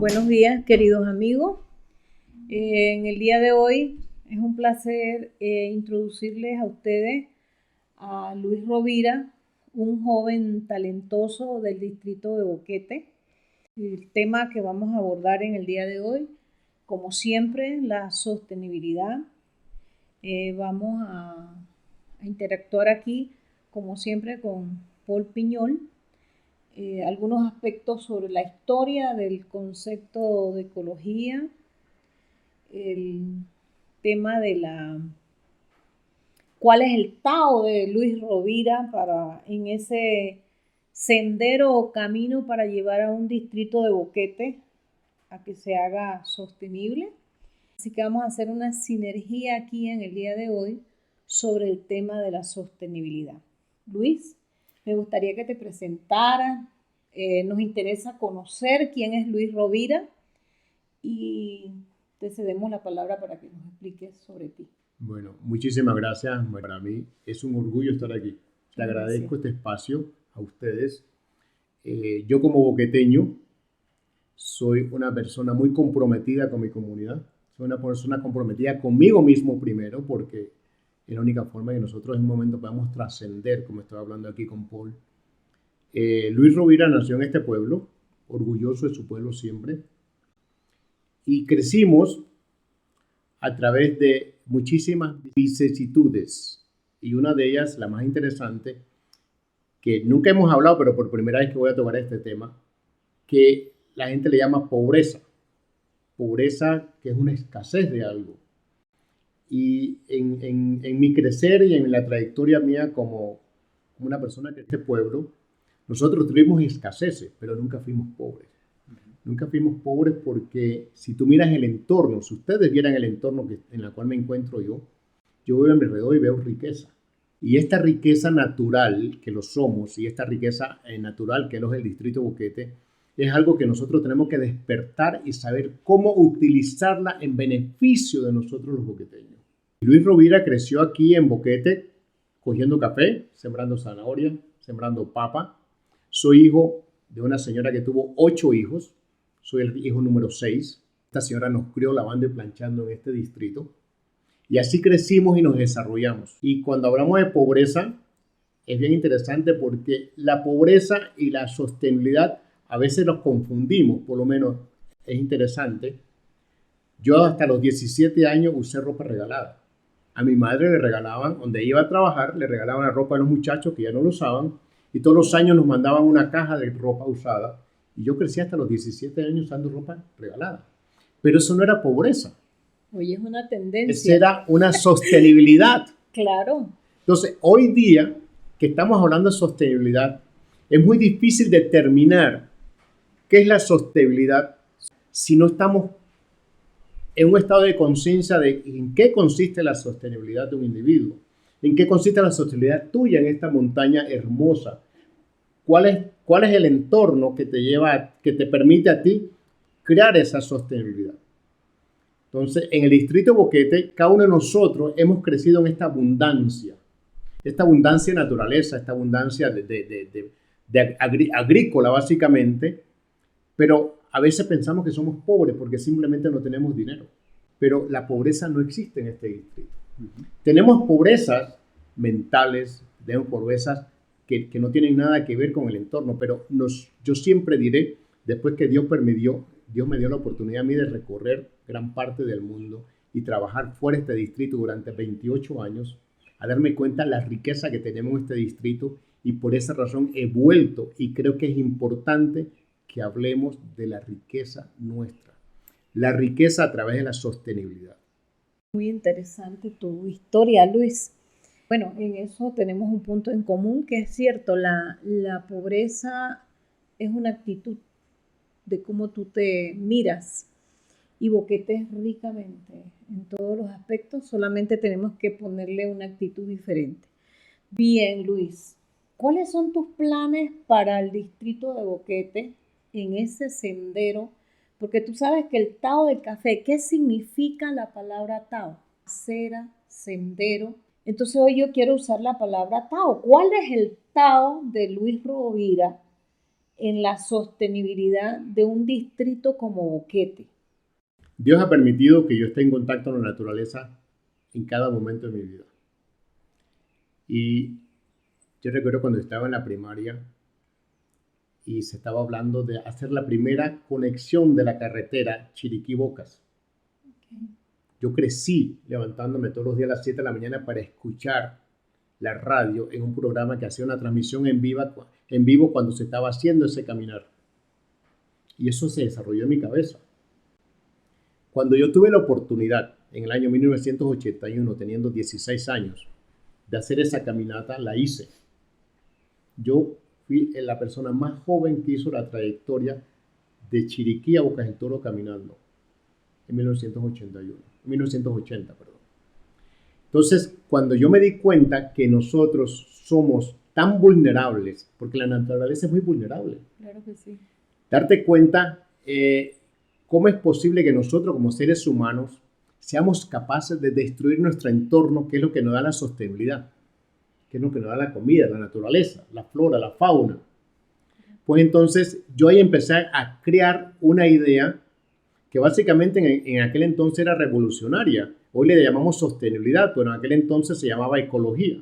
Buenos días, queridos amigos. En el día de hoy es un placer introducirles a ustedes a Luis Rovira, un joven talentoso del distrito de Boquete. El tema que vamos a abordar en el día de hoy, como siempre, la sostenibilidad. Vamos a interactuar aquí, como siempre, con Paul Piñol. Algunos aspectos sobre la historia del concepto de ecología, el tema de cuál es el Tao de Luis Rovira en ese sendero o camino para llevar a un distrito de Boquete a que se haga sostenible. Así que vamos a hacer una sinergia aquí en el día de hoy sobre el tema de la sostenibilidad. Luis, me gustaría que te presentaras. Nos interesa conocer quién es Luis Rovira y te cedemos la palabra para que nos expliques sobre ti. Bueno, muchísimas gracias. Para mí es un orgullo estar aquí. Te agradezco este espacio a ustedes. Yo como boqueteño soy una persona muy comprometida con mi comunidad. Soy una persona comprometida conmigo mismo primero, porque es la única forma que nosotros en un momento podamos trascender, como estaba hablando aquí con Paul. Luis Rovira nació en este pueblo, orgulloso de su pueblo siempre, y crecimos a través de muchísimas vicisitudes, y una de ellas, la más interesante, que nunca hemos hablado, pero por primera vez que voy a tocar este tema, que la gente le llama pobreza. Pobreza que es una escasez de algo. Y en mi crecer y en la trayectoria mía como una persona de este pueblo, nosotros tuvimos escaseces, pero nunca fuimos pobres. Nunca fuimos pobres porque si tú miras el entorno, si ustedes vieran el entorno en el cual me encuentro yo veo a mi alrededor y veo riqueza. Y esta riqueza natural que lo somos y esta riqueza natural que es el distrito Boquete es algo que nosotros tenemos que despertar y saber cómo utilizarla en beneficio de nosotros los boqueteños. Luis Rovira creció aquí en Boquete cogiendo café, sembrando zanahoria, sembrando papa. Soy hijo de una señora que tuvo 8 hijos. Soy el hijo número 6. Esta señora nos crió lavando y planchando en este distrito. Y así crecimos y nos desarrollamos. Y cuando hablamos de pobreza, es bien interesante porque la pobreza y la sostenibilidad a veces los confundimos, por lo menos es interesante. Yo hasta los 17 años usé ropa regalada. A mi madre le regalaban, donde iba a trabajar, le regalaban la ropa de los muchachos que ya no lo usaban, y todos los años nos mandaban una caja de ropa usada. Y yo crecí hasta los 17 años usando ropa regalada. Pero eso no era pobreza. Oye, es una tendencia. Esa era una sostenibilidad. Claro. Entonces, hoy día que estamos hablando de sostenibilidad, es muy difícil determinar qué es la sostenibilidad si no estamos en un estado de conciencia de en qué consiste la sostenibilidad de un individuo, en qué consiste la sostenibilidad tuya en esta montaña hermosa, cuál es el entorno que te lleva, que te permite a ti crear esa sostenibilidad. Entonces, en el distrito Boquete, cada uno de nosotros hemos crecido en esta abundancia de naturaleza, esta abundancia agrícola básicamente, pero a veces pensamos que somos pobres porque simplemente no tenemos dinero. Pero la pobreza no existe en este distrito. Tenemos pobrezas mentales, tenemos pobrezas que no tienen nada que ver con el entorno, pero yo siempre diré, después que Dios me dio la oportunidad a mí de recorrer gran parte del mundo y trabajar fuera de este distrito durante 28 años, a darme cuenta de la riqueza que tenemos en este distrito, y por esa razón he vuelto y creo que es importante que hablemos de la riqueza nuestra, la riqueza a través de la sostenibilidad. Muy interesante tu historia, Luis. Bueno, en eso tenemos un punto en común, que es cierto, la pobreza es una actitud de cómo tú te miras, y Boquete es ricamente en todos los aspectos, solamente tenemos que ponerle una actitud diferente. Bien, Luis, ¿cuáles son tus planes para el distrito de Boquete en ese sendero? Porque tú sabes que el Tao del café, ¿qué significa la palabra Tao? Acera, sendero. Entonces hoy yo quiero usar la palabra Tao. ¿Cuál es el Tao de Luis Rovira en la sostenibilidad de un distrito como Boquete? Dios ha permitido que yo esté en contacto con la naturaleza en cada momento de mi vida. Y yo recuerdo cuando estaba en la primaria y se estaba hablando de hacer la primera conexión de la carretera Chiriquí-Bocas. Okay. Yo crecí levantándome todos los días a las 7 de la mañana para escuchar la radio en un programa que hacía una transmisión en vivo cuando se estaba haciendo ese caminar. Y eso se desarrolló en mi cabeza. Cuando yo tuve la oportunidad, en el año 1981, teniendo 16 años, de hacer esa caminata, la hice. Yo fui la persona más joven que hizo la trayectoria de Chiriquí a Bocas del Toro caminando en 1980, perdón. Entonces, cuando yo me di cuenta que nosotros somos tan vulnerables, porque la naturaleza es muy vulnerable. Claro que sí. Darte cuenta cómo es posible que nosotros como seres humanos seamos capaces de destruir nuestro entorno, que es lo que nos da la sostenibilidad, que es lo que nos da la comida, la naturaleza, la flora, la fauna. Pues entonces yo ahí empecé a crear una idea que básicamente en aquel entonces era revolucionaria. Hoy le llamamos sostenibilidad, pero en aquel entonces se llamaba ecología.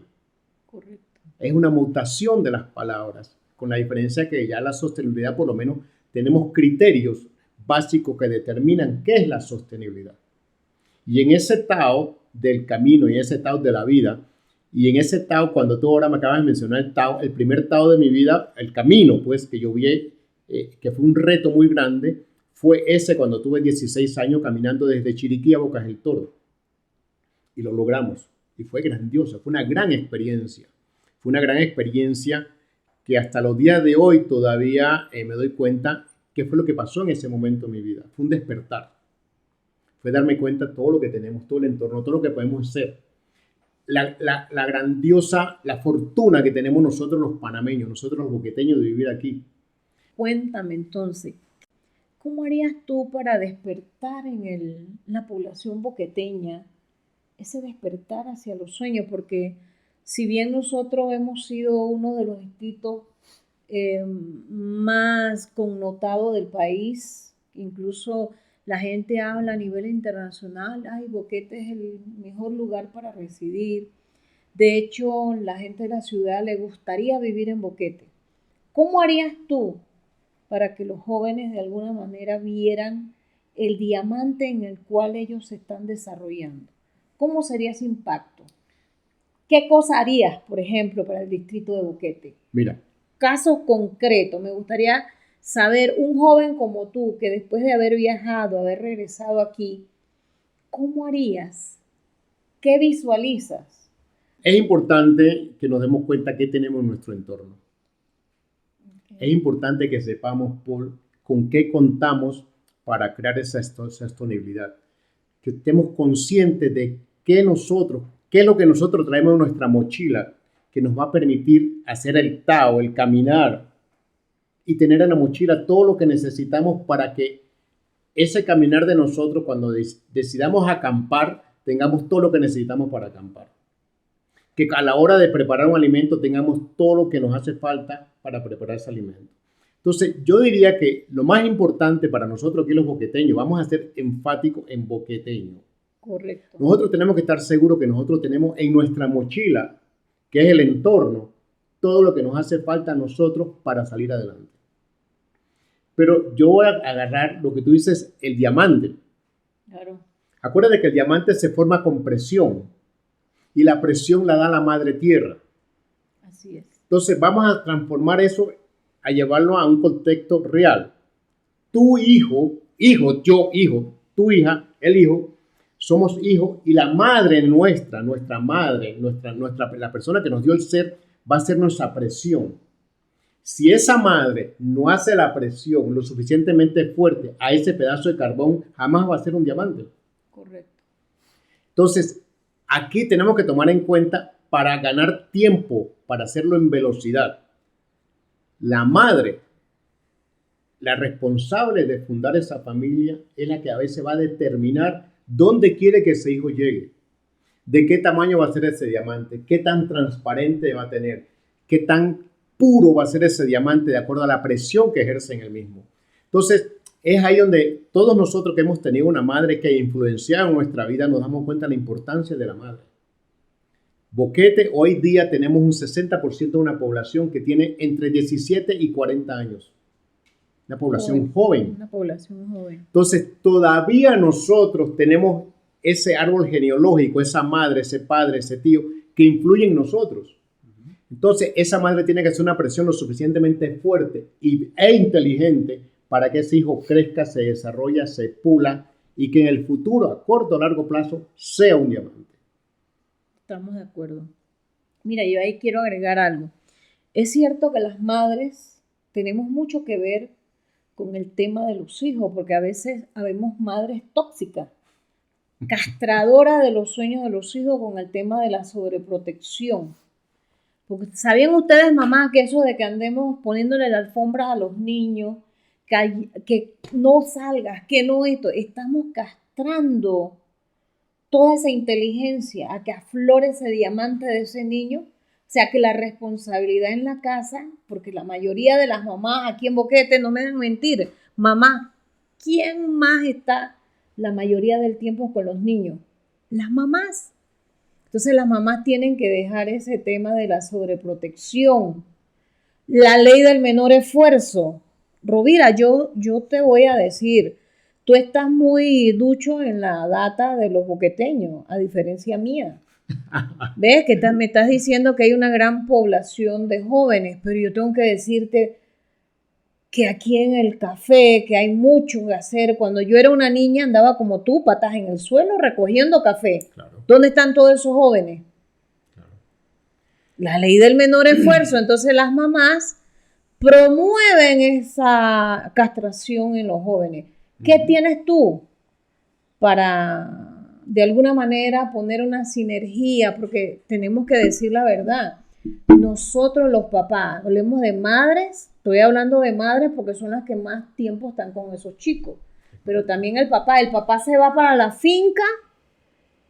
Correcto. Es una mutación de las palabras, con la diferencia que ya la sostenibilidad por lo menos tenemos criterios básicos que determinan qué es la sostenibilidad. Y en ese Tao del camino y en ese Tao de la vida, y en ese Tao, cuando tú ahora me acabas de mencionar el Tao, el primer Tao de mi vida, el camino, pues, que yo vi, que fue un reto muy grande, fue ese cuando tuve 16 años caminando desde Chiriquí a Bocas del Toro. Y lo logramos. Y fue grandioso, fue una gran experiencia. Fue una gran experiencia que hasta los días de hoy todavía me doy cuenta qué fue lo que pasó en ese momento en mi vida. Fue un despertar. Fue darme cuenta de todo lo que tenemos, todo el entorno, todo lo que podemos ser. La grandiosa, la fortuna que tenemos nosotros los panameños, nosotros los boqueteños de vivir aquí. Cuéntame entonces, ¿cómo harías tú para despertar en la población boqueteña ese despertar hacia los sueños? Porque si bien nosotros hemos sido uno de los distritos más connotados del país, incluso la gente habla a nivel internacional, ay, Boquete es el mejor lugar para residir. De hecho, la gente de la ciudad le gustaría vivir en Boquete. ¿Cómo harías tú para que los jóvenes de alguna manera vieran el diamante en el cual ellos se están desarrollando? ¿Cómo sería ese impacto? ¿Qué cosa harías, por ejemplo, para el distrito de Boquete? Mira. Casos concretos. Me gustaría saber, un joven como tú, que después de haber viajado, haber regresado aquí, ¿cómo harías? ¿Qué visualizas? Es importante que nos demos cuenta qué tenemos en nuestro entorno. Okay. Es importante que sepamos con qué contamos para crear esa sostenibilidad. Que estemos conscientes de qué es lo que nosotros traemos en nuestra mochila que nos va a permitir hacer el Tao, el caminar y tener en la mochila todo lo que necesitamos para que ese caminar de nosotros, cuando decidamos acampar, tengamos todo lo que necesitamos para acampar. Que a la hora de preparar un alimento tengamos todo lo que nos hace falta para preparar ese alimento. Entonces, yo diría que lo más importante para nosotros aquí los boqueteños, vamos a ser enfáticos en boqueteño. Correcto. Nosotros tenemos que estar seguros que nosotros tenemos en nuestra mochila, que es el entorno, todo lo que nos hace falta a nosotros para salir adelante. Pero yo voy a agarrar lo que tú dices, el diamante. Claro. Acuérdate que el diamante se forma con presión y la presión la da la madre tierra. Así es. Entonces vamos a transformar eso, a llevarlo a un contexto real. Tu hijo, yo hijo, tu hija, el hijo, somos hijos y la madre nuestra madre, la persona que nos dio el ser, va a ser nuestra presión. Si esa madre no hace la presión lo suficientemente fuerte a ese pedazo de carbón, jamás va a ser un diamante. Correcto. Entonces, aquí tenemos que tomar en cuenta para ganar tiempo, para hacerlo en velocidad. La madre, la responsable de fundar esa familia, es la que a veces va a determinar dónde quiere que ese hijo llegue, de qué tamaño va a ser ese diamante, qué tan transparente va a tener, qué tan puro va a ser ese diamante de acuerdo a la presión que ejerce en el mismo. Entonces, es ahí donde todos nosotros que hemos tenido una madre que ha influenciado en nuestra vida nos damos cuenta de la importancia de la madre. Boquete, hoy día tenemos un 60% de una población que tiene entre 17 y 40 años. Una población joven. Una población joven. Entonces, todavía nosotros tenemos ese árbol genealógico, esa madre, ese padre, ese tío, que influye en nosotros. Entonces, esa madre tiene que hacer una presión lo suficientemente fuerte e inteligente para que ese hijo crezca, se desarrolle, se pula y que en el futuro, a corto o largo plazo, sea un diamante. Estamos de acuerdo. Mira, yo ahí quiero agregar algo. Es cierto que las madres tenemos mucho que ver con el tema de los hijos, porque a veces habemos madres tóxicas, castradoras de los sueños de los hijos con el tema de la sobreprotección. Porque ¿sabían ustedes, mamá, que eso de que andemos poniéndole la alfombra a los niños, que no salgas, que no esto, estamos castrando toda esa inteligencia a que aflore ese diamante de ese niño? O sea, que la responsabilidad en la casa, porque la mayoría de las mamás aquí en Boquete, no me dejan mentir, mamá, ¿quién más está la mayoría del tiempo con los niños? Las mamás. Entonces las mamás tienen que dejar ese tema de la sobreprotección. La ley del menor esfuerzo. Rovira, yo te voy a decir, tú estás muy ducho en la data de los boqueteños, a diferencia mía. ¿Ves? Que me estás diciendo que hay una gran población de jóvenes, pero yo tengo que decirte que aquí en el café, que hay mucho que hacer. Cuando yo era una niña andaba como tú, patas en el suelo, recogiendo café. Claro. ¿Dónde están todos esos jóvenes? Claro. La ley del menor esfuerzo. Entonces las mamás promueven esa castración en los jóvenes. ¿Qué tienes tú para, de alguna manera, poner una sinergia? Porque tenemos que decir la verdad. Nosotros los papás, hablemos de madres, estoy hablando de madres porque son las que más tiempo están con esos chicos, pero también el papá se va para la finca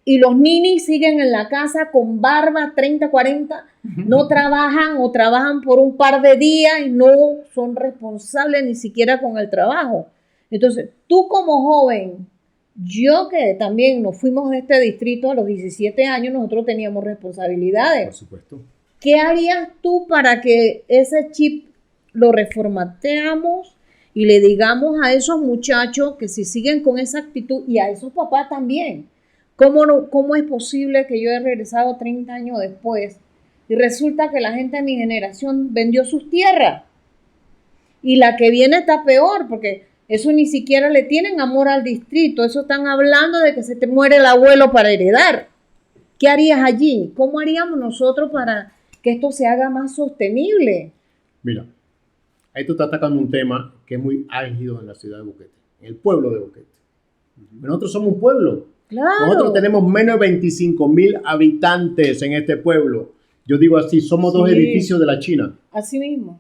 y los ninis siguen en la casa con barba, 30, 40, no trabajan o trabajan por un par de días y no son responsables ni siquiera con el trabajo. Entonces, tú como joven, yo que también nos fuimos de este distrito a los 17 años, nosotros teníamos responsabilidades. Por supuesto. ¿Qué harías tú para que ese chip lo reformateamos y le digamos a esos muchachos que si siguen con esa actitud y a esos papás también? ¿Cómo es posible que yo he regresado 30 años después y resulta que la gente de mi generación vendió sus tierras? Y la que viene está peor porque eso ni siquiera le tienen amor al distrito. Eso están hablando de que se te muere el abuelo para heredar. ¿Qué harías allí? ¿Cómo haríamos nosotros para que esto se haga más sostenible? Mira, ahí tú estás atacando un tema que es muy álgido en la ciudad de Boquete, en el pueblo de Boquete. Nosotros somos un pueblo. Claro. Nosotros tenemos menos de 25,000 habitantes en este pueblo. Yo digo así, somos dos edificios de la China. Así mismo.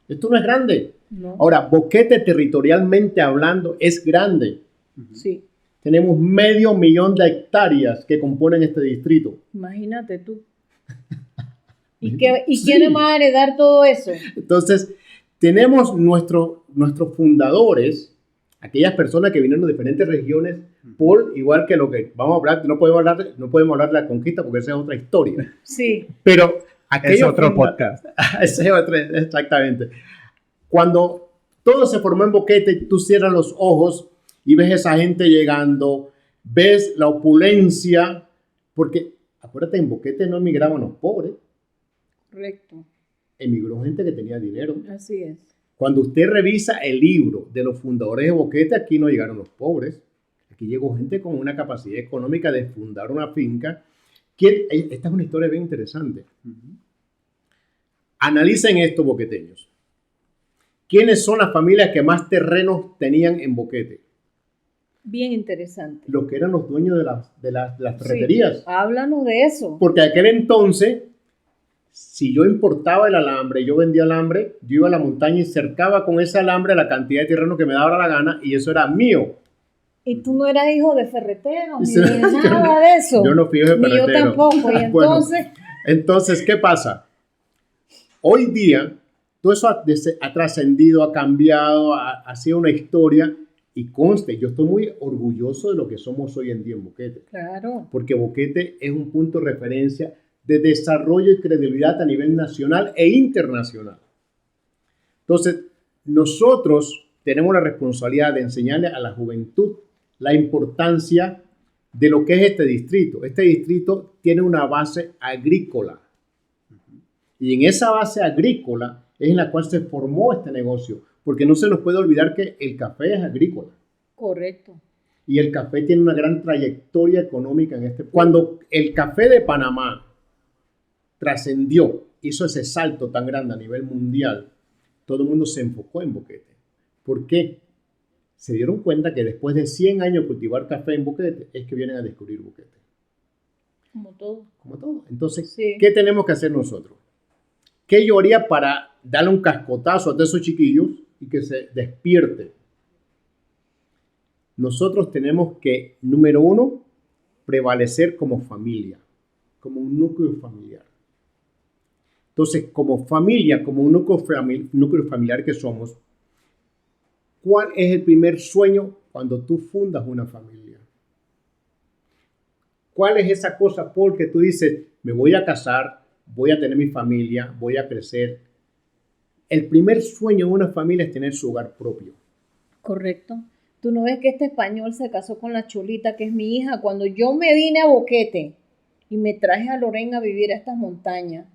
Esto no es grande. No. Ahora, Boquete territorialmente hablando es grande. Sí. Tenemos 500,000 de hectáreas que componen este distrito. Imagínate tú. ¿Y quiénes van a heredar todo eso? Entonces, tenemos nuestros fundadores, aquellas personas que vinieron de diferentes regiones, por igual que lo que vamos a hablar, no podemos hablar de la conquista porque esa es otra historia. Sí. Pero es otro podcast. Ese es otro, exactamente. Cuando todo se formó en Boquete, tú cierras los ojos y ves esa gente llegando, ves la opulencia, porque acuérdate, en Boquete no emigraban los pobres. Correcto. Emigró gente que tenía dinero. Así es. Cuando usted revisa el libro de los fundadores de Boquete, aquí no llegaron los pobres. Aquí llegó gente con una capacidad económica de fundar una finca. Esta es una historia bien interesante. Analicen esto, boqueteños. ¿Quiénes son las familias que más terrenos tenían en Boquete? Bien interesante. Los que eran los dueños de las ferreterías. Sí, háblanos de eso. Porque aquel entonces, si yo importaba el alambre, yo vendía alambre, yo iba a la montaña y cercaba con ese alambre la cantidad de terreno que me daba la gana y eso era mío. ¿Y tú no eras hijo de ferretero? Ni nada de eso. Yo no fui hijo de ferretero. Ni yo tampoco. Y entonces... Bueno, entonces, ¿qué pasa? hoy día, todo eso ha trascendido, ha cambiado, ha sido una historia y conste, yo estoy muy orgulloso de lo que somos hoy en día en Boquete. Claro. Porque Boquete es un punto de referencia de desarrollo y credibilidad a nivel nacional e internacional. Entonces, nosotros tenemos la responsabilidad de enseñarle a la juventud la importancia de lo que es este distrito. Este distrito tiene una base agrícola. Y en esa base agrícola es en la cual se formó este negocio, porque no se nos puede olvidar que el café es agrícola. Correcto. Y el café tiene una gran trayectoria económica en este. Cuando el café de Panamá trascendió, hizo ese salto tan grande a nivel mundial, todo el mundo se enfocó en Boquete. ¿Por qué? Se dieron cuenta que después de 100 años de cultivar café en Boquete, es que vienen a descubrir Boquete. Como todo. Como todo. Entonces, sí. ¿Qué tenemos que hacer nosotros? ¿Qué yo haría para darle un cascotazo a todos esos chiquillos y que se despierte? Nosotros tenemos que, número uno, prevalecer como familia, como un núcleo familiar. Entonces, como familia, como un núcleo familiar que somos, ¿cuál es el primer sueño cuando tú fundas una familia? ¿Cuál es esa cosa por que tú dices, me voy a casar, voy a tener mi familia, voy a crecer? El primer sueño de una familia es tener su hogar propio. Correcto. Tú no ves que este español se casó con la Cholita, que es mi hija. Cuando yo me vine a Boquete y me traje a Lorena a vivir a estas montañas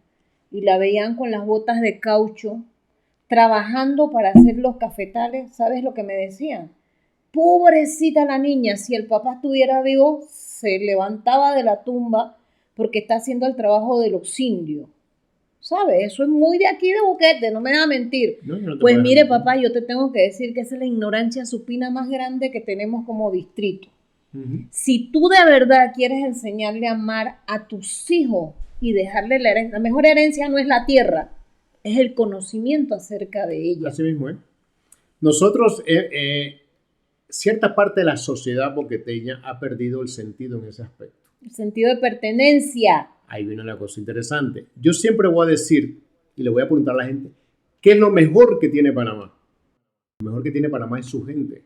y la veían con las botas de caucho, trabajando para hacer los cafetales, ¿sabes lo que me decían? Pobrecita la niña, si el papá estuviera vivo, se levantaba de la tumba porque está haciendo el trabajo de los indios. ¿Sabes? Eso es muy de aquí de Boquete, no me deja mentir. No pues mire, papá, yo te tengo que decir que esa es la ignorancia supina más grande que tenemos como distrito. Si tú de verdad quieres enseñarle a amar a tus hijos y dejarle la herencia, la mejor herencia no es la tierra, es el conocimiento acerca de ella. Así mismo, ¿eh? Nosotros, cierta parte de la sociedad boqueteña ha perdido el sentido en ese aspecto. El sentido de pertenencia. Ahí viene una cosa interesante. Yo siempre voy a decir, y le voy a preguntar a la gente, ¿qué es lo mejor que tiene Panamá? Lo mejor que tiene Panamá es su gente.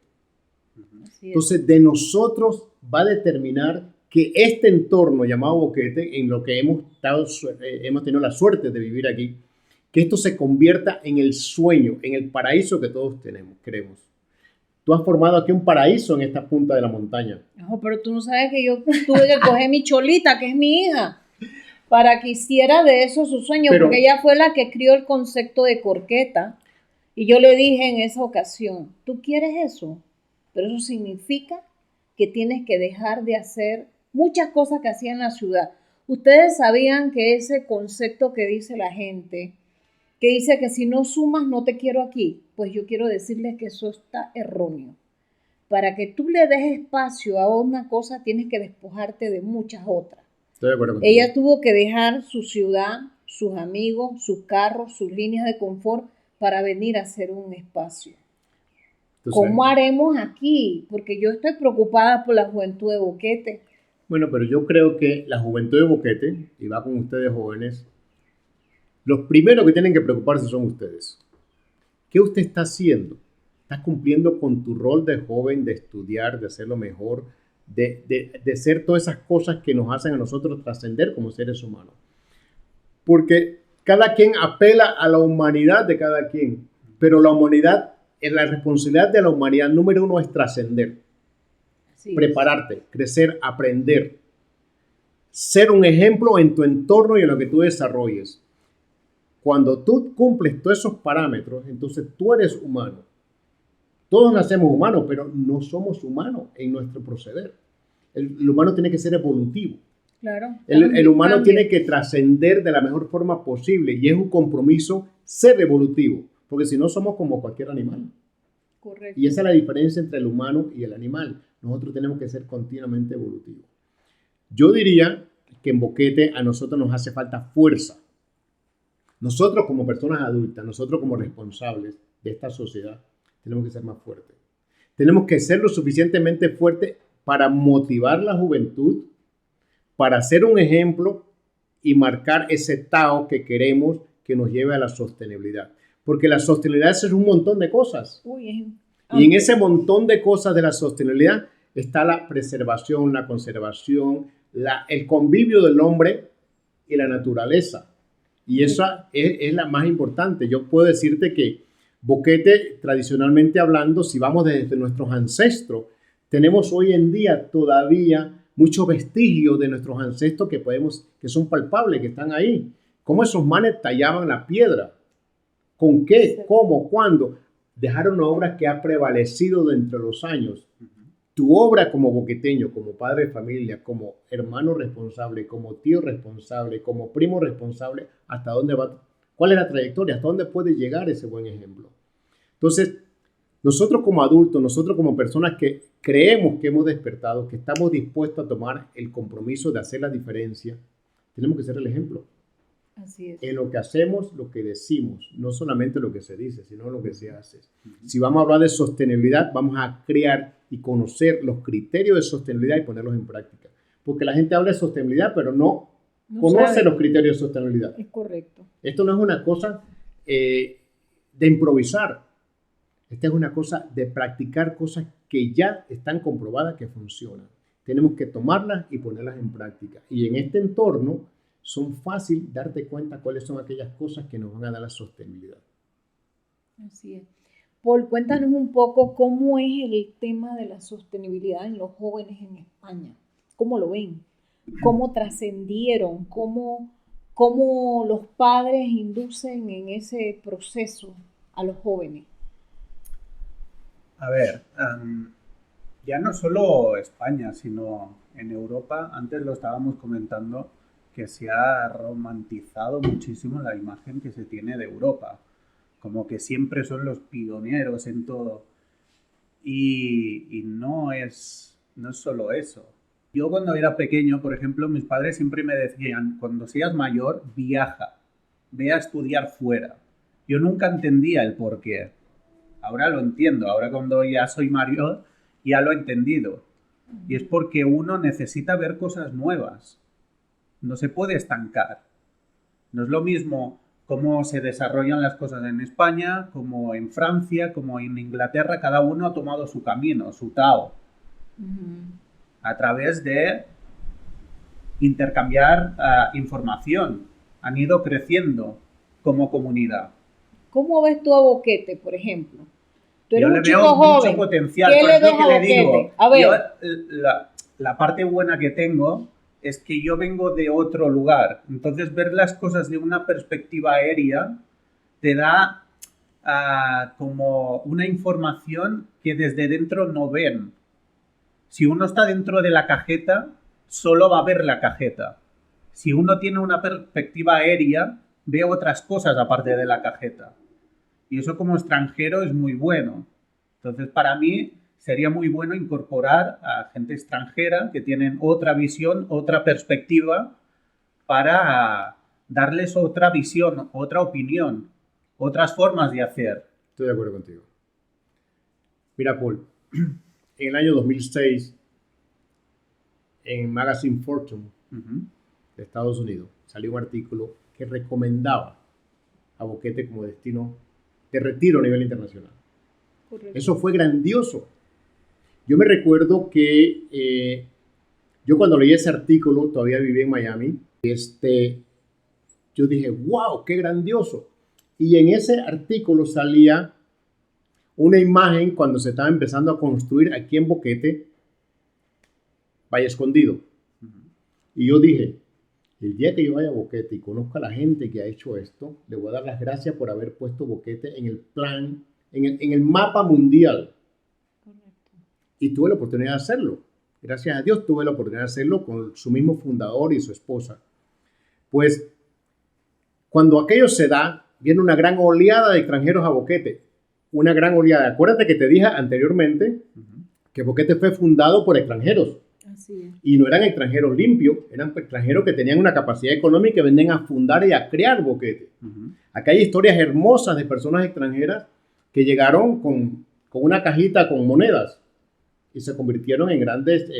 Entonces, de nosotros va a determinar que este entorno llamado Boquete, en lo que hemos tenido la suerte de vivir aquí, que esto se convierta en el sueño, en el paraíso que todos queremos. Tú has formado aquí un paraíso en esta punta de la montaña. No, pero tú no sabes que yo tuve que coger mi Cholita, que es mi hija, para que hiciera de eso su sueño, porque ella fue la que crió el concepto de corqueta. Y yo le dije en esa ocasión, ¿tú quieres eso? Pero eso significa que tienes que dejar de hacer muchas cosas que hacía en la ciudad. Ustedes sabían que ese concepto que dice la gente, que dice que si no sumas no te quiero aquí, pues yo quiero decirles que eso está erróneo. Para que tú le des espacio a una cosa tienes que despojarte de muchas otras. Estoy de acuerdo contigo. Ella tuvo que dejar su ciudad, sus amigos, sus carros, sus líneas de confort para venir a hacer un espacio. ¿Cómo haremos aquí? Porque yo estoy preocupada por la juventud de Boquete. Bueno, pero yo creo que la juventud de Boquete, y va con ustedes jóvenes, los primeros que tienen que preocuparse son ustedes. ¿Qué usted está haciendo? ¿Estás cumpliendo con tu rol de joven, de estudiar, de hacerlo mejor, de hacer todas esas cosas que nos hacen a nosotros trascender como seres humanos? Porque cada quien apela a la humanidad de cada quien, pero la humanidad, la responsabilidad de la humanidad número uno es trascender, prepararte, crecer, aprender, ser un ejemplo en tu entorno y en lo que tú desarrolles. Cuando tú cumples todos esos parámetros, entonces tú eres humano. Todos nacemos humanos, pero no somos humanos en nuestro proceder. El humano tiene que ser evolutivo. Claro. El humano tiene que trascender de la mejor forma posible y es un compromiso ser evolutivo, porque si no somos como cualquier animal. Correcto. Y esa es la diferencia entre el humano y el animal. Nosotros tenemos que ser continuamente evolutivos. Yo diría que en Boquete a nosotros nos hace falta fuerza. Nosotros como personas adultas, nosotros como responsables de esta sociedad, tenemos que ser más fuertes. Tenemos que ser lo suficientemente fuertes para motivar la juventud, para ser un ejemplo y marcar ese Tao que queremos que nos lleve a la sostenibilidad. Porque la sostenibilidad es un montón de cosas. Y en ese montón de cosas de la sostenibilidad está la preservación, la conservación, el convivio del hombre y la naturaleza. Y esa es la más importante. Yo puedo decirte que Boquete, tradicionalmente hablando, si vamos desde nuestros ancestros, tenemos hoy en día todavía muchos vestigios de nuestros ancestros que son palpables, que están ahí. Cómo esos manes tallaban la piedra. ¿Con qué? ¿Cómo? ¿Cuándo? Dejaron una obra que ha prevalecido dentro de los años. Tu obra como boqueteño, como padre de familia, como hermano responsable, como tío responsable, como primo responsable, ¿hasta dónde va? ¿Cuál es la trayectoria? ¿Hasta dónde puede llegar ese buen ejemplo? Entonces, nosotros como adultos, nosotros como personas que creemos que hemos despertado, que estamos dispuestos a tomar el compromiso de hacer la diferencia, tenemos que ser el ejemplo. Así es. En lo que hacemos, lo que decimos, no solamente lo que se dice, sino lo que se hace. Si vamos a hablar de sostenibilidad, vamos a crear y conocer los criterios de sostenibilidad y ponerlos en práctica. Porque la gente habla de sostenibilidad, pero no conoce los criterios de sostenibilidad. Es correcto. Esto no es una cosa de improvisar. Esta es una cosa de practicar cosas que ya están comprobadas que funcionan. Tenemos que tomarlas y ponerlas en práctica. Y en este entorno son fácil darte cuenta cuáles son aquellas cosas que nos van a dar la sostenibilidad. Así es. Paul, cuéntanos un poco cómo es el tema de la sostenibilidad en los jóvenes en España. ¿Cómo lo ven? ¿Cómo trascendieron? ¿Cómo los padres inducen en ese proceso a los jóvenes? A ver, ya no solo España, sino en Europa, antes lo estábamos comentando, que se ha romantizado muchísimo la imagen que se tiene de Europa, como que siempre son los pioneros en todo. Y no es solo eso. Yo cuando era pequeño, por ejemplo, mis padres siempre me decían, cuando seas mayor, viaja, ve a estudiar fuera. Yo nunca entendía el por qué. Ahora lo entiendo, ahora cuando ya soy mayor, ya lo he entendido. Y es porque uno necesita ver cosas nuevas. No se puede estancar. No es lo mismo cómo se desarrollan las cosas en España, como en Francia, como en Inglaterra. Cada uno ha tomado su camino, su Tao. A través de intercambiar información. Han ido creciendo como comunidad. ¿Cómo ves tú a Boquete, por ejemplo? Tú eres yo un le chico veo joven. Mucho potencial. ¿Qué Por le eso ves que a le Boquete? digo, A ver. la parte buena que tengo es que yo vengo de otro lugar. Entonces, ver las cosas de una perspectiva aérea te da como una información que desde dentro no ven. Si uno está dentro de la cajeta, solo va a ver la cajeta. Si uno tiene una perspectiva aérea, ve otras cosas aparte de la cajeta. Y eso como extranjero es muy bueno. Entonces, para mí sería muy bueno incorporar a gente extranjera que tienen otra visión, otra perspectiva, para darles otra visión, otra opinión, otras formas de hacer. Estoy de acuerdo contigo. Mira, Paul, en el año 2006, en Magazine Fortune de Estados Unidos, salió un artículo que recomendaba a Boquete como destino de retiro a nivel internacional. Correcto. Eso fue grandioso. Yo me recuerdo que yo cuando leí ese artículo, todavía vivía en Miami, yo dije, wow, qué grandioso. Y en ese artículo salía una imagen cuando se estaba empezando a construir aquí en Boquete, Valle Escondido. Y yo dije, el día que yo vaya a Boquete y conozca a la gente que ha hecho esto, le voy a dar las gracias por haber puesto Boquete en el plan, en el mapa mundial. Y tuve la oportunidad de hacerlo. Gracias a Dios tuve la oportunidad de hacerlo con su mismo fundador y su esposa. Pues, cuando aquello se da, viene una gran oleada de extranjeros a Boquete. Una gran oleada. Acuérdate que te dije anteriormente que Boquete fue fundado por extranjeros. Así es. Y no eran extranjeros limpios, eran extranjeros que tenían una capacidad económica y venían a fundar y a crear Boquete. Acá hay historias hermosas de personas extranjeras que llegaron con una cajita con monedas y se convirtieron en grandes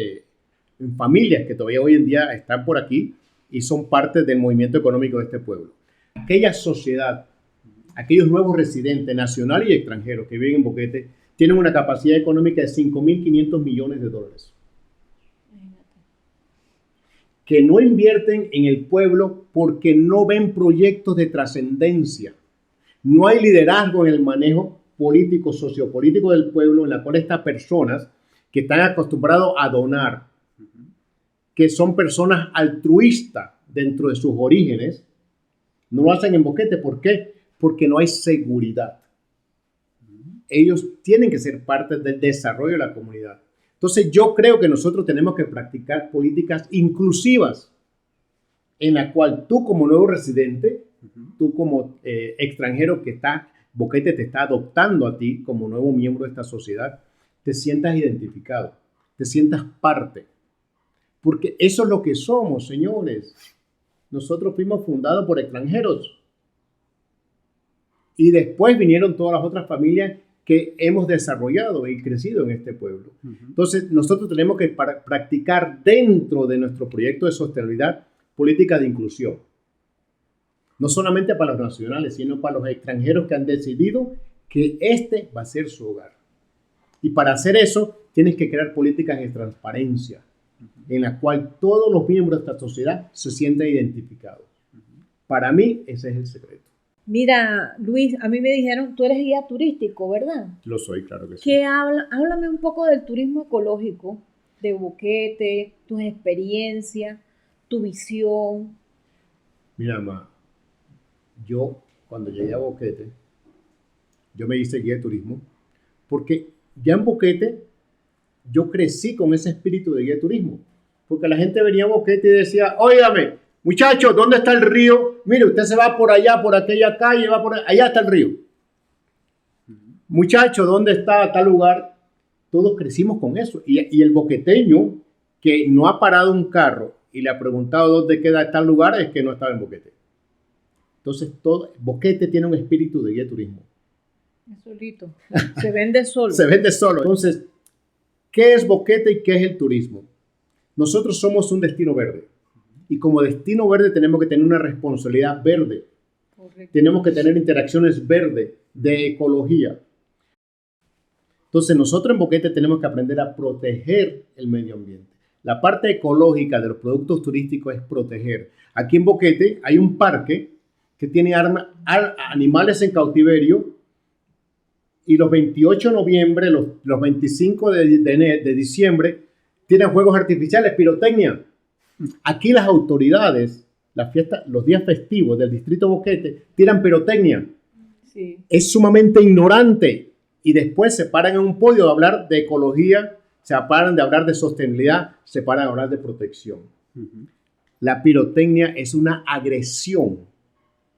en familias que todavía hoy en día están por aquí y son parte del movimiento económico de este pueblo. aquella sociedad, aquellos nuevos residentes nacionales y extranjeros que viven en Boquete, tienen una capacidad económica de 5.500 millones de dólares. Que no invierten en el pueblo porque no ven proyectos de trascendencia. No hay liderazgo en el manejo político, sociopolítico del pueblo, en la cual estas personas que están acostumbrados a donar, que son personas altruistas dentro de sus orígenes, no lo hacen en Boquete. ¿Por qué? Porque no hay seguridad. Ellos tienen que ser parte del desarrollo de la comunidad. Entonces yo creo que nosotros tenemos que practicar políticas inclusivas en la cual tú como nuevo residente, tú como extranjero que está, Boquete te está adoptando a ti como nuevo miembro de esta sociedad, te sientas identificado, te sientas parte. Porque eso es lo que somos, señores. Nosotros fuimos fundados por extranjeros. Y después vinieron todas las otras familias que hemos desarrollado y crecido en este pueblo. Entonces, nosotros tenemos que practicar dentro de nuestro proyecto de sostenibilidad política de inclusión. No solamente para los nacionales, sino para los extranjeros que han decidido que este va a ser su hogar. Y para hacer eso, tienes que crear políticas de transparencia, en la cual todos los miembros de esta sociedad se sienten identificados. Para mí, ese es el secreto. Mira, Luis, a mí me dijeron, tú eres guía turístico, ¿verdad? Lo soy, claro que sí. Háblame un poco del turismo ecológico, de Boquete, tus experiencias, tu visión. Mira, ma, yo cuando llegué a Boquete, yo me hice guía de turismo, porque ya en Boquete yo crecí con ese espíritu de guía de turismo, porque la gente venía a Boquete y decía, óigame, muchachos, ¿dónde está el río? Mire, usted se va por allá, por aquella calle, va por allá está el río. Muchachos, ¿dónde está tal lugar? Todos crecimos con eso. Y el boqueteño que no ha parado un carro y le ha preguntado dónde queda tal lugar es que no estaba en Boquete. Entonces, Boquete tiene un espíritu de guía de turismo. Es solito. Se vende solo. Se vende solo. Entonces, ¿qué es Boquete y qué es el turismo? Nosotros somos un destino verde. Y como destino verde tenemos que tener una responsabilidad verde. Correcto. Tenemos que tener interacciones verdes, de ecología. Entonces nosotros en Boquete tenemos que aprender a proteger el medio ambiente. La parte ecológica de los productos turísticos es proteger. Aquí en Boquete hay un parque que tiene animales en cautiverio y los 28 de noviembre, los 25 de diciembre tienen fuegos artificiales, pirotecnia. Aquí las autoridades, los días festivos del distrito Boquete, tiran pirotecnia. Sí. Es sumamente ignorante. Y después se paran en un podio de hablar de ecología, se paran de hablar de sostenibilidad, se paran de hablar de protección. La pirotecnia es una agresión.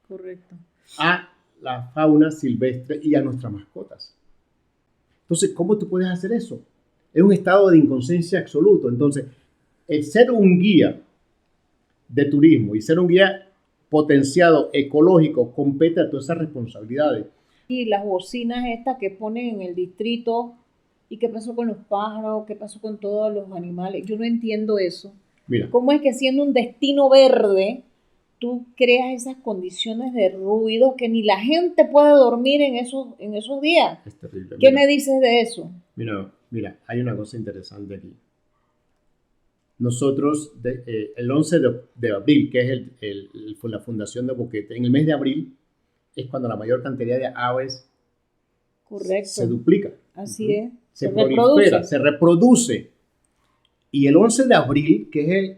Correcto. A la fauna silvestre y a nuestras mascotas. Entonces, ¿cómo tú puedes hacer eso? Es un estado de inconsciencia absoluto. Entonces, el ser un guía de turismo y ser un guía potenciado ecológico compete a todas esas responsabilidades. Y las bocinas estas que ponen en el distrito, ¿y qué pasó con los pájaros? ¿Qué pasó con todos los animales? Yo no entiendo eso. Mira. ¿Cómo es que siendo un destino verde, tú creas esas condiciones de ruido que ni la gente puede dormir en esos días? Es terrible. ¿Qué me dices de eso? Mira, hay una cosa interesante aquí. Nosotros, el 11 de abril, que es la fundación de Boquete, en el mes de abril es cuando la mayor cantidad de aves se duplica. Así es. Se prolifera, se reproduce. Y el 11 de abril, que es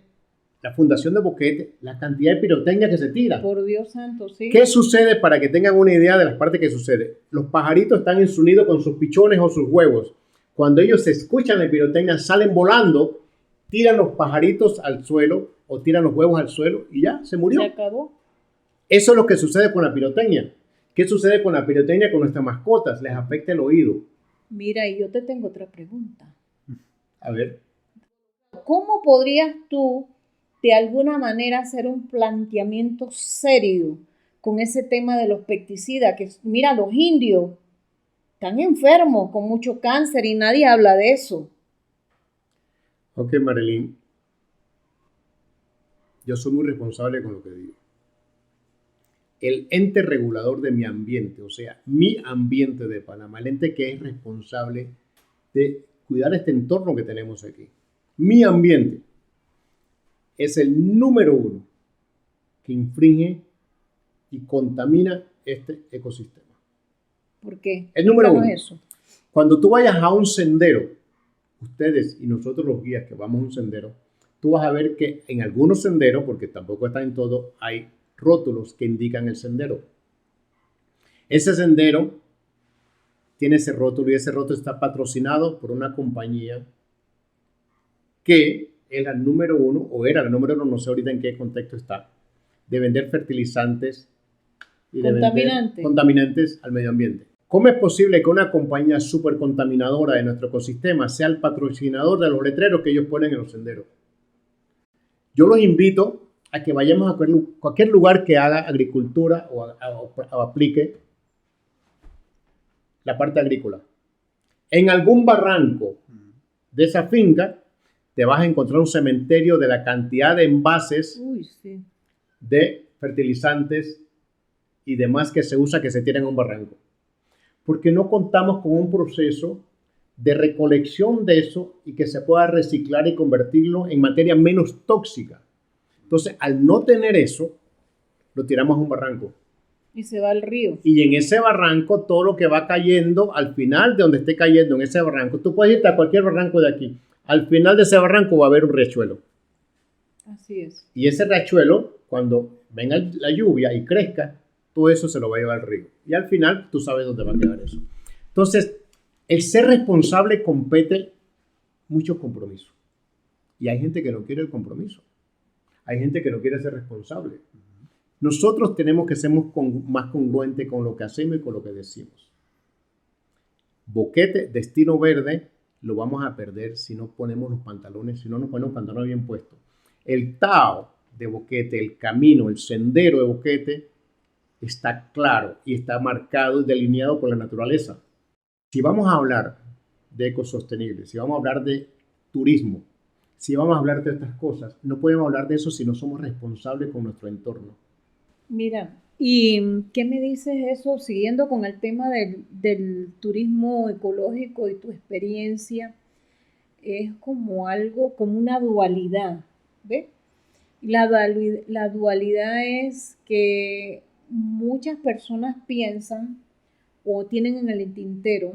la fundación de Boquete, la cantidad de pirotecnia que se tira. Por Dios santo, sí. ¿Qué sucede para que tengan una idea de las partes que sucede? Los pajaritos están en su nido con sus pichones o sus huevos. Cuando ellos se escuchan la pirotecnia, salen volando, tiran los pajaritos al suelo o tiran los huevos al suelo y ya, se murió. Se acabó. Eso es lo que sucede con la pirotecnia. ¿Qué sucede con la pirotecnia con nuestras mascotas? Les afecta el oído. Mira, y yo te tengo otra pregunta. A ver. ¿Cómo podrías tú, de alguna manera, hacer un planteamiento serio con ese tema de los pesticidas? Que, mira, los indios están enfermos con mucho cáncer y nadie habla de eso. Ok, Marilyn. Yo soy muy responsable con lo que digo. el ente regulador de mi ambiente, o sea, mi ambiente de Panamá, el ente que es responsable de cuidar este entorno que tenemos aquí. Mi ambiente es el número uno que infringe y contamina este ecosistema. ¿Por qué? El número uno. Eso. Cuando tú vayas a un sendero, ustedes y nosotros los guías que vamos a un sendero, tú vas a ver que en algunos senderos, porque tampoco está en todo, hay rótulos que indican el sendero. Ese sendero tiene ese rótulo y ese rótulo está patrocinado por una compañía que es la número uno, o era la número uno, no sé ahorita en qué contexto está, de vender fertilizantes y de vender contaminantes al medio ambiente. ¿Cómo es posible que una compañía súper contaminadora de nuestro ecosistema sea el patrocinador de los letreros que ellos ponen en los senderos? Yo los invito a que vayamos a cualquier lugar que haga agricultura o aplique la parte agrícola. En algún barranco de esa finca te vas a encontrar un cementerio de la cantidad de envases de fertilizantes y demás que se usa, que se tiran en un barranco. Porque no contamos con un proceso de recolección de eso y que se pueda reciclar y convertirlo en materia menos tóxica. Entonces, al no tener eso, lo tiramos a un barranco. Y se va al río. Y en ese barranco, todo lo que va cayendo, al final de donde esté cayendo en ese barranco, tú puedes irte a cualquier barranco de aquí. Al final de ese barranco va a haber un riachuelo. Así es. Y ese riachuelo, cuando venga la lluvia y crezca, todo eso se lo va a llevar al río. Y al final, tú sabes dónde va a quedar eso. Entonces, el ser responsable compete muchos compromisos. Y hay gente que no quiere el compromiso. Hay gente que no quiere ser responsable. Nosotros tenemos que ser más congruentes con lo que hacemos y con lo que decimos. Boquete, destino verde, lo vamos a perder si no ponemos los pantalones, si no nos ponemos los pantalones bien puestos. El Tao de Boquete, el camino, el sendero de Boquete, está claro y está marcado y delineado por la naturaleza. Si vamos a hablar de ecosostenible, si vamos a hablar de turismo, si vamos a hablar de estas cosas, no podemos hablar de eso si no somos responsables con nuestro entorno. Mira, ¿y qué me dices eso, siguiendo con el tema del turismo ecológico y tu experiencia? Es como algo, como una dualidad, ¿ves? La dualidad es que muchas personas piensan o tienen en el tintero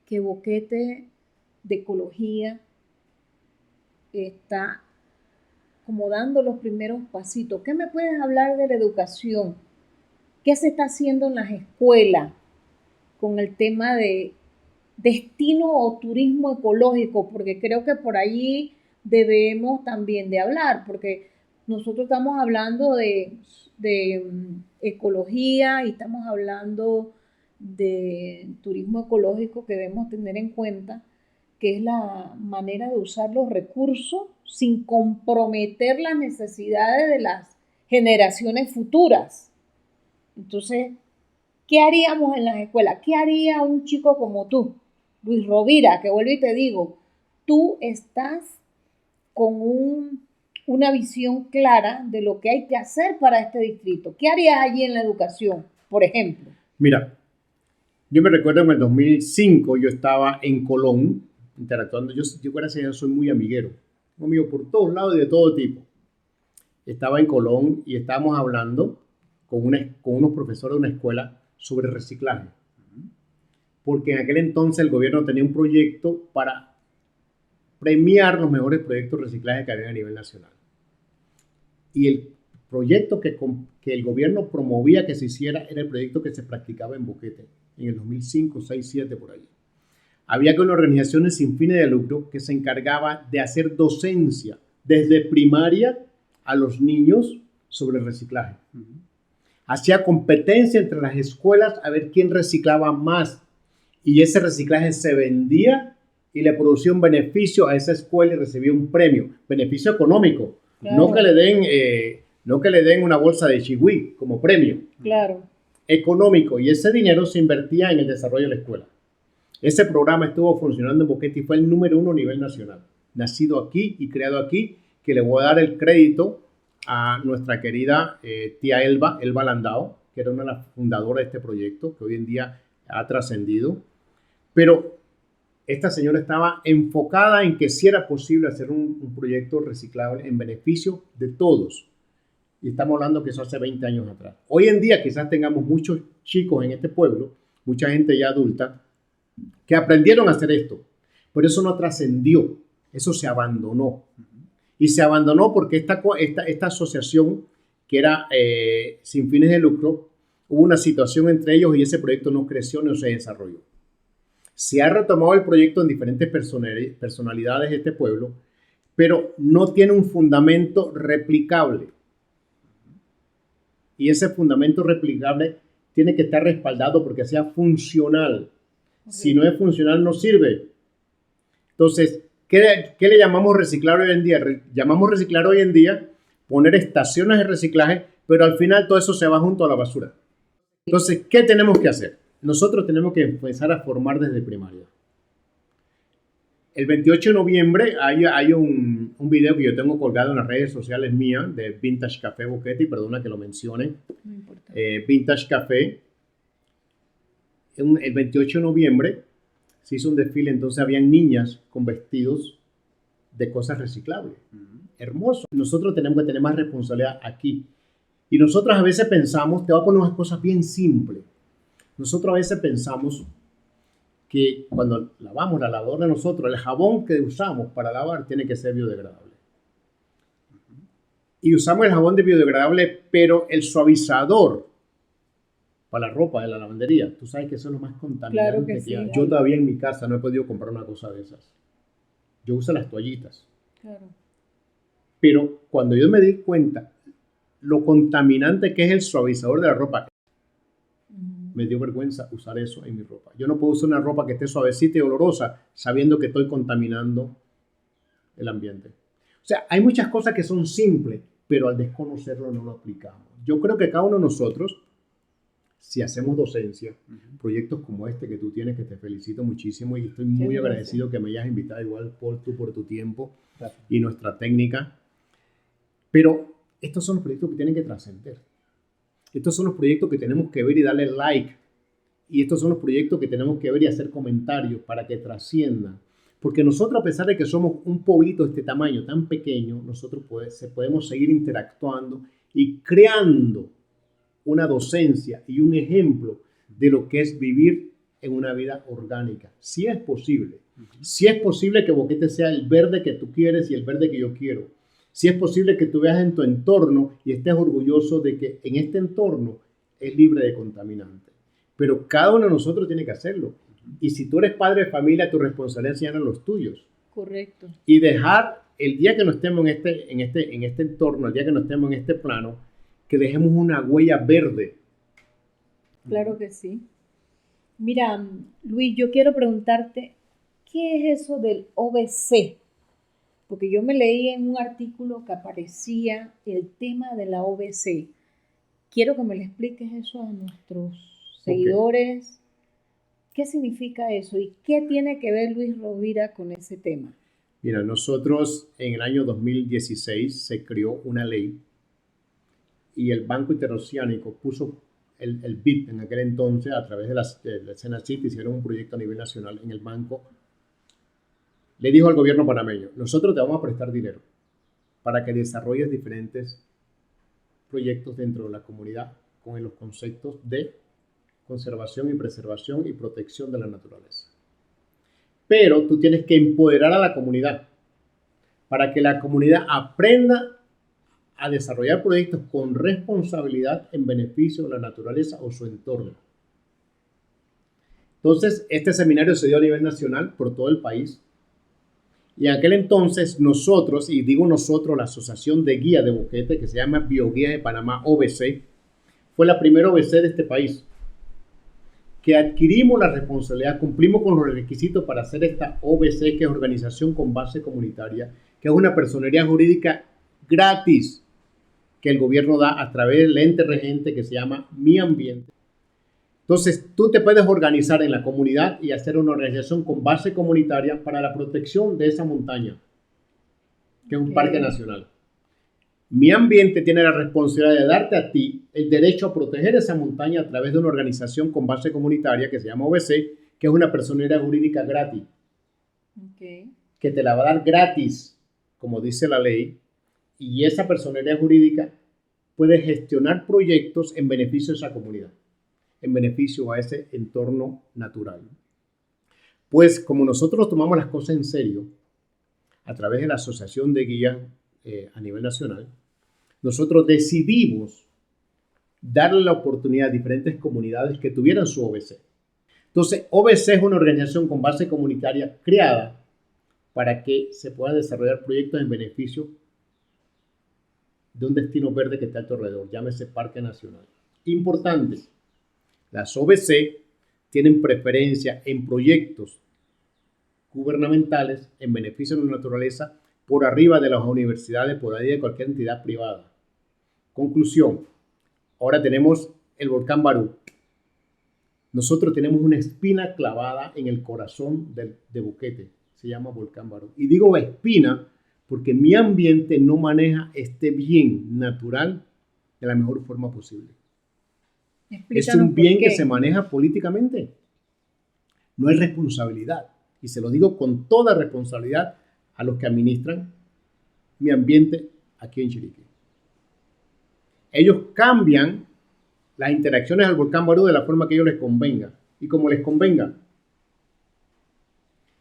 que Boquete de ecología está como dando los primeros pasitos. ¿Qué me puedes hablar de la educación? ¿Qué se está haciendo en las escuelas con el tema de destino o turismo ecológico? Porque creo que por allí debemos también de hablar, porque nosotros estamos hablando de ecología y estamos hablando de turismo ecológico que debemos tener en cuenta, que es la manera de usar los recursos sin comprometer las necesidades de las generaciones futuras. Entonces, ¿qué haríamos en las escuelas? ¿Qué haría un chico como tú, Luis Rovira? Que vuelvo y te digo, tú estás con una visión clara de lo que hay que hacer para este distrito. ¿Qué harías allí en la educación, por ejemplo? Mira, yo me recuerdo en el 2005, yo estaba en Colón, interactuando. Yo gracias a Dios soy muy amiguero. Un amigo por todos lados y de todo tipo. Estaba en Colón y estábamos hablando con unos profesores de una escuela sobre reciclaje. Porque en aquel entonces el gobierno tenía un proyecto para premiar los mejores proyectos de reciclaje que había a nivel nacional. Y el proyecto que el gobierno promovía que se hiciera era el proyecto que se practicaba en Boquete en el 2005, 6, 7 por allí. Había una organización sin fines de lucro que se encargaba de hacer docencia desde primaria a los niños sobre el reciclaje. Hacía competencia entre las escuelas a ver quién reciclaba más. Y ese reciclaje se vendía y le producía un beneficio a esa escuela y recibía un premio. Beneficio económico. Claro. No que le den una bolsa de chihui como premio. Claro. Económico. Y ese dinero se invertía en el desarrollo de la escuela. Ese programa estuvo funcionando en Boquete y fue el número 1 a nivel nacional. Nacido aquí y creado aquí, que le voy a dar el crédito a nuestra querida tía Elba Landau, que era una de las fundadoras de este proyecto, que hoy en día ha trascendido. Pero esta señora estaba enfocada en que sí era posible hacer un proyecto reciclable en beneficio de todos. Y estamos hablando que eso hace 20 años atrás. Hoy en día quizás tengamos muchos chicos en este pueblo, mucha gente ya adulta, que aprendieron a hacer esto. Pero eso no trascendió, eso se abandonó. Y se abandonó porque esta asociación, que era sin fines de lucro, hubo una situación entre ellos y ese proyecto no creció, no se desarrolló. Se ha retomado el proyecto en diferentes personalidades de este pueblo, pero no tiene un fundamento replicable. Y ese fundamento replicable tiene que estar respaldado porque sea funcional. Okay. Si no es funcional, no sirve. Entonces, ¿qué le llamamos reciclar hoy en día? Llamamos reciclar hoy en día poner estaciones de reciclaje, pero al final todo eso se va junto a la basura. Entonces, ¿qué tenemos que hacer? Nosotros tenemos que empezar a formar desde primaria. El 28 de noviembre hay un video que yo tengo colgado en las redes sociales mías de Vintage Café Boquete, perdona que lo mencione. No importa. Vintage Café. El 28 de noviembre se hizo un desfile, entonces habían niñas con vestidos de cosas reciclables. Hermoso. Nosotros tenemos que tener más responsabilidad aquí. Y nosotros a veces pensamos, te voy a poner unas cosas bien simples. Nosotros a veces pensamos que cuando lavamos la lavadora de nosotros, el jabón que usamos para lavar tiene que ser biodegradable. Y usamos el jabón de biodegradable, pero el suavizador para la ropa de la lavandería, tú sabes que eso es lo más contaminante. Claro que sí, yo todavía en mi casa no he podido comprar una cosa de esas. Yo uso las toallitas. Claro. Pero cuando yo me di cuenta lo contaminante que es el suavizador de la ropa, me dio vergüenza usar eso en mi ropa. Yo no puedo usar una ropa que esté suavecita y olorosa sabiendo que estoy contaminando el ambiente. O sea, hay muchas cosas que son simples, pero al desconocerlo no lo aplicamos. Yo creo que cada uno de nosotros, si hacemos docencia, proyectos como este que tú tienes, que te felicito muchísimo y estoy muy agradecido que me hayas invitado, igual por tu tiempo y nuestra técnica. Pero estos son los proyectos que tienen que trascender. Estos son los proyectos que tenemos que ver y darle like. Y estos son los proyectos que tenemos que ver y hacer comentarios para que trasciendan. Porque nosotros, a pesar de que somos un pueblito de este tamaño tan pequeño, nosotros podemos seguir interactuando y creando una docencia y un ejemplo de lo que es vivir en una vida orgánica. Si es posible. Si es posible que Boquete sea el verde que tú quieres y el verde que yo quiero. Si es posible que tú veas en tu entorno y estés orgulloso de que en este entorno es libre de contaminantes. Pero cada uno de nosotros tiene que hacerlo. Y si tú eres padre de familia, tu responsabilidad es enseñar a los tuyos. Correcto. Y dejar, el día que no estemos en este entorno, el día que no estemos en este plano, que dejemos una huella verde. Claro que sí. Mira, Luis, yo quiero preguntarte, ¿qué es eso del OBC? Porque yo me leí en un artículo que aparecía el tema de la OBC. Quiero que me le expliques eso a nuestros seguidores. ¿Qué significa eso? ¿Y qué tiene que ver Luis Rovira con ese tema? Mira, nosotros en el año 2016 se creó una ley y el Banco Interoceánico puso el BIP en aquel entonces a través de la Senacit, hicieron un proyecto a nivel nacional en el banco. Le dijo al gobierno panameño, nosotros te vamos a prestar dinero para que desarrolles diferentes proyectos dentro de la comunidad con los conceptos de conservación y preservación y protección de la naturaleza. Pero tú tienes que empoderar a la comunidad para que la comunidad aprenda a desarrollar proyectos con responsabilidad en beneficio de la naturaleza o su entorno. Entonces, este seminario se dio a nivel nacional por todo el país. Y en aquel entonces nosotros, y digo nosotros, la Asociación de Guía de Boquete, que se llama Bioguías de Panamá, OBC, fue la primera OBC de este país, que adquirimos la responsabilidad, cumplimos con los requisitos para hacer esta OBC, que es Organización con Base Comunitaria, que es una personería jurídica gratis que el gobierno da a través del ente regente que se llama Mi Ambiente. Entonces, tú te puedes organizar en la comunidad y hacer una organización con base comunitaria para la protección de esa montaña, que es un parque nacional. Mi ambiente tiene la responsabilidad de darte a ti el derecho a proteger esa montaña a través de una organización con base comunitaria que se llama OBC, que es una personería jurídica gratis, que te la va a dar gratis, como dice la ley, y esa personería jurídica puede gestionar proyectos en beneficio de esa comunidad, en beneficio a ese entorno natural. Pues como nosotros tomamos las cosas en serio, a través de la Asociación de Guías a nivel nacional, nosotros decidimos darle la oportunidad a diferentes comunidades que tuvieran su OBC. Entonces, OBC es una organización con base comunitaria creada para que se puedan desarrollar proyectos en beneficio de un destino verde que está a tu alrededor, llámese Parque Nacional. Importante, las OBC tienen preferencia en proyectos gubernamentales en beneficio de la naturaleza por arriba de las universidades, por arriba de cualquier entidad privada. Conclusión, ahora tenemos el volcán Barú. Nosotros tenemos una espina clavada en el corazón de Boquete, se llama volcán Barú. Y digo espina porque mi ambiente no maneja este bien natural de la mejor forma posible. Es un bien que se maneja políticamente. No es responsabilidad. Y se lo digo con toda responsabilidad a los que administran mi ambiente aquí en Chiriquí. Ellos cambian las interacciones al volcán Barú de la forma que ellos les convenga y como les convenga.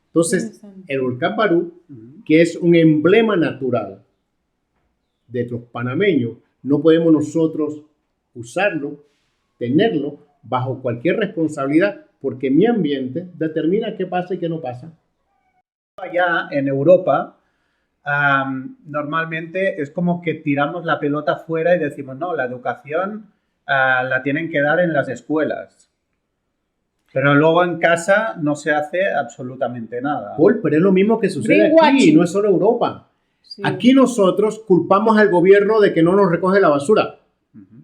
Entonces, el volcán Barú, que es un emblema natural de los panameños, no podemos nosotros usarlo, tenerlo bajo cualquier responsabilidad, porque mi ambiente determina qué pasa y qué no pasa. Allá en Europa, normalmente es como que tiramos la pelota fuera y decimos, no, la educación la tienen que dar en las escuelas. Pero luego en casa no se hace absolutamente nada. Paul, pero es lo mismo que sucede aquí, no es solo Europa. Sí. Aquí nosotros culpamos al gobierno de que no nos recoge la basura.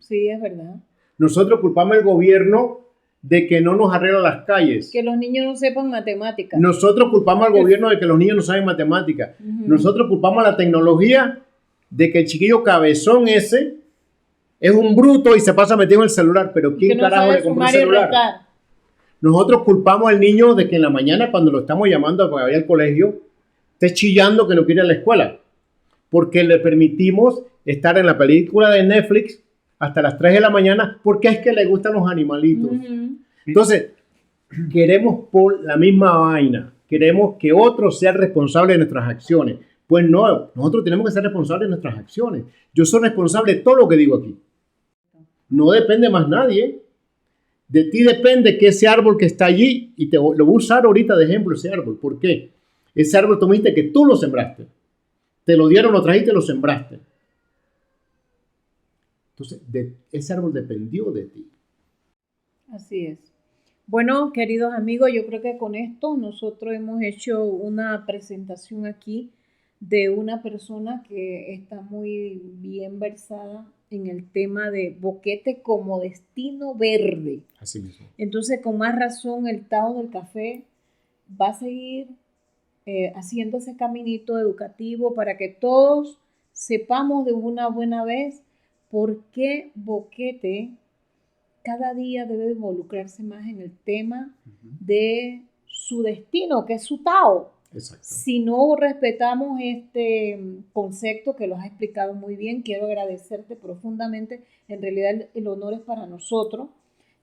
Sí, es verdad. Nosotros culpamos al gobierno de que no nos arregla las calles. Que los niños no sepan matemáticas. Nosotros culpamos al gobierno de que los niños no saben matemáticas. Nosotros culpamos a la tecnología de que el chiquillo cabezón ese es un bruto y se pasa metido en el celular. Pero ¿quién carajo le compró el celular? Nosotros culpamos al niño de que en la mañana cuando lo estamos llamando para ir al colegio esté chillando que no quiere ir a la escuela. Porque le permitimos estar en la película de Netflix hasta las 3 de la mañana porque es que le gustan los animalitos. Entonces, queremos por la misma vaina. Queremos que otros sean responsables de nuestras acciones. Pues no, nosotros tenemos que ser responsables de nuestras acciones. Yo soy responsable de todo lo que digo aquí. No depende más nadie. De ti depende que ese árbol que está allí, y lo voy a usar ahorita de ejemplo ese árbol. ¿Por qué? Ese árbol tú me dijiste que tú lo sembraste. Te lo dieron, lo trajiste y lo sembraste. Entonces, ese árbol dependió de ti. Así es. Bueno, queridos amigos, yo creo que con esto nosotros hemos hecho una presentación aquí de una persona que está muy bien versada en el tema de Boquete como destino verde. Así mismo. Entonces, con más razón, el Tao del Café va a seguir haciendo ese caminito educativo para que todos sepamos de una buena vez por qué Boquete cada día debe involucrarse más en el tema de su destino, que es su Tao. Exacto. Si no respetamos este concepto que lo has explicado muy bien, quiero agradecerte profundamente. En realidad el honor es para nosotros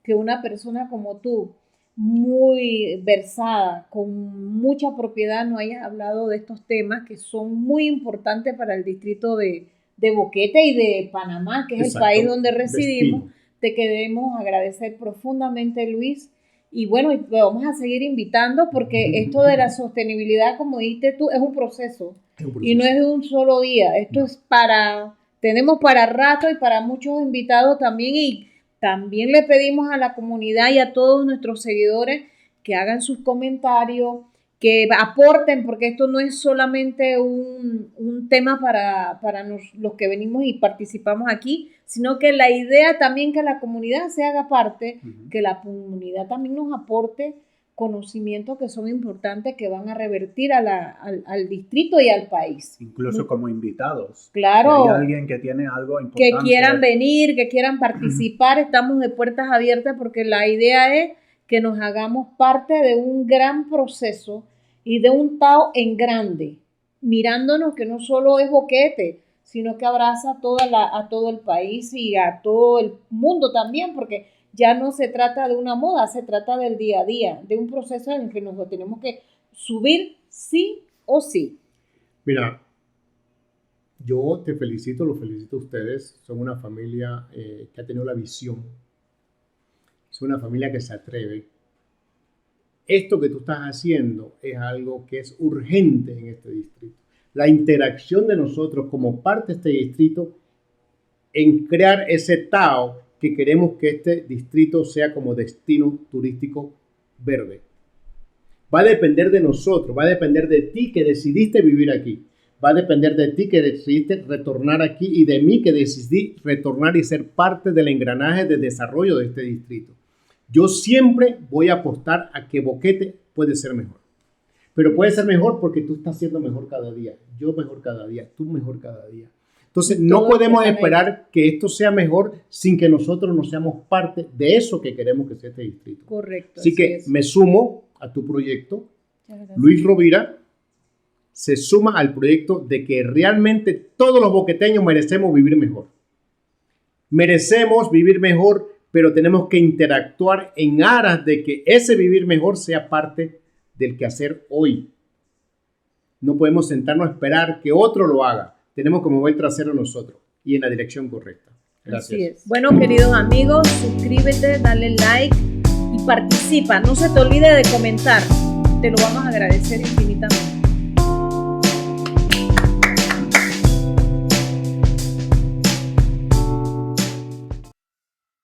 que una persona como tú, muy versada, con mucha propiedad, nos hayas hablado de estos temas que son muy importantes para el distrito de Boquete y de Panamá, que es el país donde residimos. Destino. Te queremos agradecer profundamente, Luis. Y bueno, vamos a seguir invitando porque esto de la sostenibilidad, como dijiste tú, es un proceso. Y no es de un solo día. Esto es tenemos para rato y para muchos invitados también. Y también le pedimos a la comunidad y a todos nuestros seguidores que hagan sus comentarios, que aporten, porque esto no es solamente un tema para los que venimos y participamos aquí, sino que la idea también que la comunidad se haga parte, que la comunidad también nos aporte conocimientos que son importantes, que van a revertir al distrito y al país. Incluso como invitados. Claro. Si hay alguien que tiene algo importante. Que quieran venir, que quieran participar, estamos de puertas abiertas porque la idea es que nos hagamos parte de un gran proceso y de un Tao en grande, mirándonos que no solo es Boquete, sino que abraza a todo el país y a todo el mundo también, porque ya no se trata de una moda, se trata del día a día, de un proceso en el que nos tenemos que subir sí o sí. Mira, yo te felicito, los felicito a ustedes. Son una familia que ha tenido la visión. Es una familia que se atreve. Esto que tú estás haciendo es algo que es urgente en este distrito. La interacción de nosotros como parte de este distrito en crear ese Tao que queremos que este distrito sea como destino turístico verde. Va a depender de nosotros, va a depender de ti que decidiste vivir aquí. Va a depender de ti que decidiste retornar aquí y de mí que decidí retornar y ser parte del engranaje de desarrollo de este distrito. Yo siempre voy a apostar a que Boquete puede ser mejor. Pero puede ser mejor porque tú estás siendo mejor cada día. Yo mejor cada día, tú mejor cada día. Entonces, no podemos esperar que esto sea mejor sin que nosotros no seamos parte de eso que queremos que sea este distrito. Correcto. Así que me sumo a tu proyecto. Luis Rovira se suma al proyecto de que realmente todos los boqueteños merecemos vivir mejor. Merecemos vivir mejor, pero tenemos que interactuar en aras de que ese vivir mejor sea parte del quehacer hoy. No podemos sentarnos a esperar que otro lo haga. Tenemos que mover el trasero nosotros y en la dirección correcta. Gracias. Así es. Bueno, queridos amigos, suscríbete, dale like y participa. No se te olvide de comentar. Te lo vamos a agradecer infinitamente.